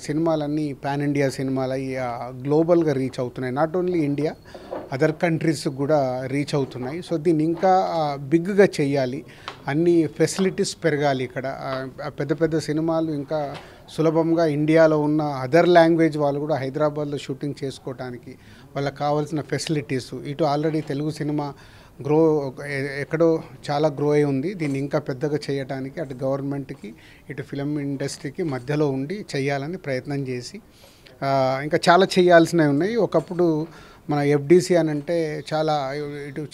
సినిమాలన్నీ pan India సినిమాలు గ్లోబల్గా reach అవుతున్నాయి. Not only India, other countries కూడా రీచ్ అవుతున్నాయి. సో దీన్ని ఇంకా బిగ్గా చెయ్యాలి, అన్ని ఫెసిలిటీస్ పెరగాలి. ఇక్కడ పెద్ద పెద్ద సినిమాలు ఇంకా సులభంగా ఇండియాలో ఉన్న అదర్ లాంగ్వేజ్ వాళ్ళు కూడా హైదరాబాద్లో షూటింగ్ చేసుకోవడానికి వాళ్ళకి కావాల్సిన ఫెసిలిటీస్, ఇటు ఆల్రెడీ తెలుగు సినిమా ఎక్కడో చాలా గ్రో అయి ఉంది. దీన్ని ఇంకా పెద్దగా చేయడానికి అటు గవర్నమెంట్కి ఇటు ఫిలిం ఇండస్ట్రీకి మధ్యలో ఉండి చేయాలని ప్రయత్నం చేసి ఇంకా చాలా చేయాల్సినవి ఉన్నాయి. ఒకప్పుడు మన ఎఫ్డిసి అని అంటే చాలా ఇటు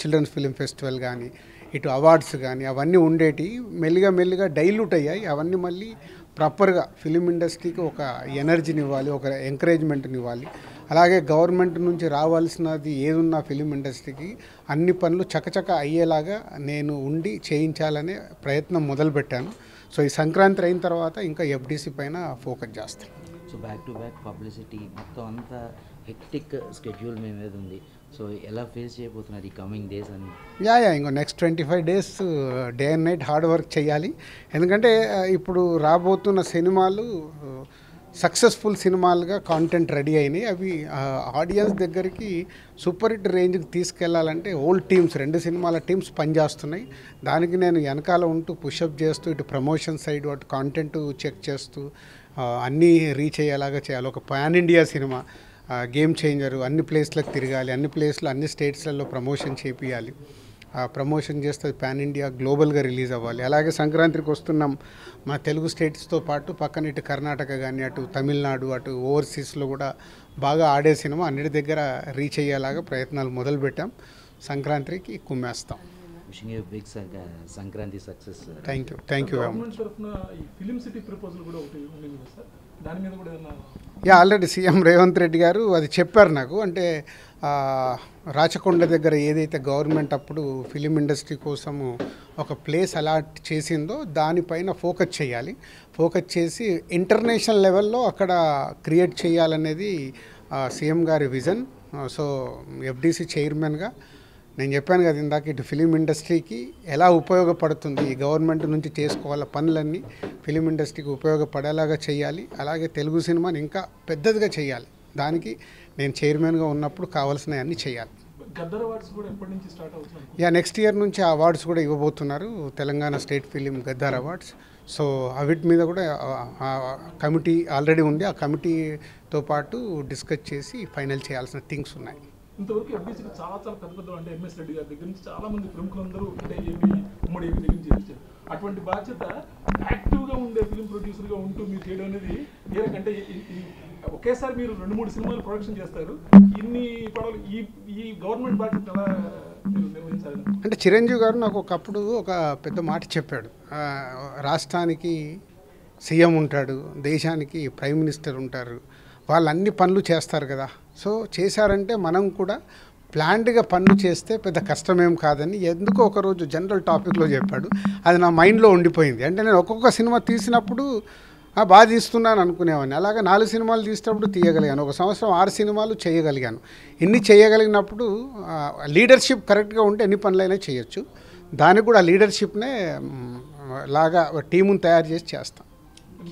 చిల్డ్రన్స్ ఫిలిం ఫెస్టివల్ కానీ ఇటు అవార్డ్స్ కానీ అవన్నీ ఉండేటి, మెల్లిగా డైల్యూట్ అయ్యాయి. అవన్నీ మళ్ళీ ప్రాపర్గా ఫిలిం ఇండస్ట్రీకి ఒక ఎనర్జీని ఇవ్వాలి, ఒక ఎంకరేజ్మెంట్ని ఇవ్వాలి. అలాగే గవర్నమెంట్ నుంచి రావాల్సినది ఏదున్నా ఫిలిం ఇండస్ట్రీకి అన్ని పనులు చకచక అయ్యేలాగా నేను ఉండి చేయించాలనే ప్రయత్నం మొదలుపెట్టాను. సో ఈ సంక్రాంతి అయిన తర్వాత ఇంకా ఎఫ్డిసి పైన ఫోకస్ చేస్తాను. So back to back publicity మొత్తం అంతా హెక్టిక్ స్కెడ్యూల్ మీ మీద ఉంది. సో ఎలా ఫేస్ చేయబోతున్నారు ఈ కమింగ్ డేస్ అని? ఇంకో next 25 days day and night hard work చేయాలి. ఎందుకంటే ఇప్పుడు రాబోతున్న సినిమాలు సక్సెస్ఫుల్ సినిమాలుగా కాంటెంట్ రెడీ అయినాయి. అవి ఆడియన్స్ దగ్గరికి సూపర్ హిట్ రేంజ్కి తీసుకెళ్లాలంటే ఓల్డ్ టీమ్స్, 2 సినిమాల టీమ్స్ పనిచేస్తున్నాయి. దానికి నేను వెనకాల ఉంటూ పుషప్ చేస్తూ ఇటు ప్రమోషన్ సైడ్ అటు కాంటెంట్ చెక్ చేస్తూ అన్నీ రీచ్ అయ్యేలాగా చేయాలి. ఒక pan India cinema game changer, అన్ని ప్లేస్లకు తిరగాలి, అన్ని ప్లేస్లో అన్ని స్టేట్స్లలో ప్రమోషన్ చేపియాలి. ప్రమోషన్ చేస్తే పాన్ ఇండియా గ్లోబల్గా రిలీజ్ అవ్వాలి. అలాగే సంక్రాంతికి వస్తున్నాం, మన తెలుగు స్టేట్స్తో పాటు పక్కన ఇటు కర్ణాటక కానీ అటు తమిళనాడు అటు ఓవర్సీస్లో కూడా బాగా ఆడే సినిమా అన్నిటి దగ్గర రీచ్ అయ్యేలాగా ప్రయత్నాలు మొదలుపెట్టాం. సంక్రాంతికి కుమ్మేస్తాం. Wishing you big Sankranti success. Thank you. Already CM Revanth Reddy గారు అది చెప్పారు నాకు. అంటే రాచకొండ దగ్గర ఏదైతే గవర్నమెంట్ అప్పుడు ఫిలిం ఇండస్ట్రీ కోసము ఒక ప్లేస్ అలాట్ చేసిందో దానిపైన ఫోకస్ చేయాలి. ఫోకస్ చేసి ఇంటర్నేషనల్ లెవెల్లో అక్కడ క్రియేట్ చేయాలనేది సీఎం గారి విజన్. సో ఎఫ్డిసి చైర్మన్గా నేను చెప్పాను కదా ఇందాక, ఇటు ఫిలిం ఇండస్ట్రీకి ఎలా ఉపయోగపడుతుంది, ఈ గవర్నమెంట్ నుంచి చేసుకోవాల పనులన్నీ ఫిలిం ఇండస్ట్రీకి ఉపయోగపడేలాగా చేయాలి. అలాగే తెలుగు సినిమాని ఇంకా పెద్దదిగా చేయాలి. దానికి నేను చైర్మన్గా ఉన్నప్పుడు కావాల్సినవి అన్నీ చేయాలి. నెక్స్ట్ ఇయర్ నుంచి ఆ అవార్డ్స్ కూడా ఇవ్వబోతున్నారు, Telangana state film Gaddar awards. So అవిటి మీద కూడా కమిటీ ఆల్రెడీ ఉంది. ఆ కమిటీతో పాటు డిస్కస్ చేసి ఫైనల్ చేయాల్సిన థింగ్స్ ఉన్నాయి. ఇంతవరకు ఎఫ్డీసీకి చాలా పెద్ద అంటే ఎంఎస్ రెడ్డి గారి దగ్గర నుంచి చాలా మంది ప్రముఖులందరూ అంటే ఏపీ ఉమ్మడి ఏపీ దగ్గర నుంచి చేయించారు. అటువంటి బాధ్యత యాక్టివ్గా ఉండే ఫిలిం ప్రొడ్యూసర్గా ఉంటూ మీరు చేయడం అనేది ఏ రకంటే ఒకేసారి మీరు 2-3 సినిమాలు ప్రొడక్షన్ చేస్తారు. ఇన్ని పడవలు ఈ గవర్నమెంట్ బాధ్యత ఎలా నిర్వహించాలి? అంటే చిరంజీవి గారు నాకు ఒకప్పుడు ఒక పెద్ద మాట చెప్పాడు, రాష్ట్రానికి సీఎం ఉంటాడు, దేశానికి ప్రైమ్ మినిస్టర్ ఉంటారు, వాళ్ళు అన్ని పనులు చేస్తారు కదా. సో చేశారంటే మనం కూడా ప్లాన్డ్గా పనులు చేస్తే పెద్ద కష్టమేం కాదని ఎందుకో ఒకరోజు జనరల్ టాపిక్లో చెప్పాడు. అది నా మైండ్లో ఉండిపోయింది. అంటే నేను ఒక్కొక్క సినిమా తీసినప్పుడు బాగా తీస్తున్నాను అనుకునేవాడిని. అలాగే 4 సినిమాలు తీసినప్పుడు తీయగలిగాను. ఒక సంవత్సరం 6 సినిమాలు చేయగలిగాను. ఇన్ని చేయగలిగినప్పుడు లీడర్షిప్ కరెక్ట్గా ఉంటే ఎన్ని పనులైనా చేయొచ్చు. దానికి కూడా లీడర్షిప్నే లాగా టీముని తయారు చేసి చేస్తాం.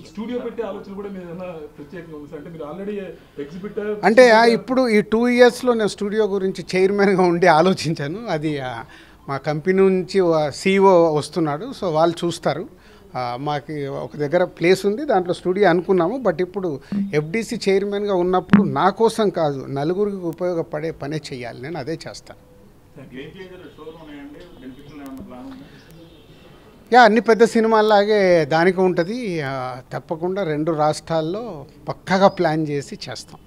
స్టూడియో పెట్టే ఆలోచన కూడా మీరు ప్రత్యేకంగా ఉంది అంటే మీరు ఆల్రెడీ ఎగ్జిబిటర్ అంటే ఇప్పుడు ఈ 2 yearsలో నేను స్టూడియో గురించి చైర్మన్గా ఉండి ఆలోచించాను. అది మా కంపెనీ నుంచి CEO వస్తున్నాడు, సో వాళ్ళు చూస్తారు. మాకు ఒక దగ్గర ప్లేస్ ఉంది, దాంట్లో స్టూడియో అనుకున్నాము. బట్ ఇప్పుడు ఎఫ్డిసి చైర్మన్గా ఉన్నప్పుడు నా కోసం కాదు, నలుగురికి ఉపయోగపడే పనే చేయాలి. నేను అదే చేస్తాను. అన్ని పెద్ద సినిమాల్లాగే దానికి ఉంటుంది. తప్పకుండా 2 రాష్ట్రాల్లో పక్కాగా ప్లాన్ చేసి చేస్తాం.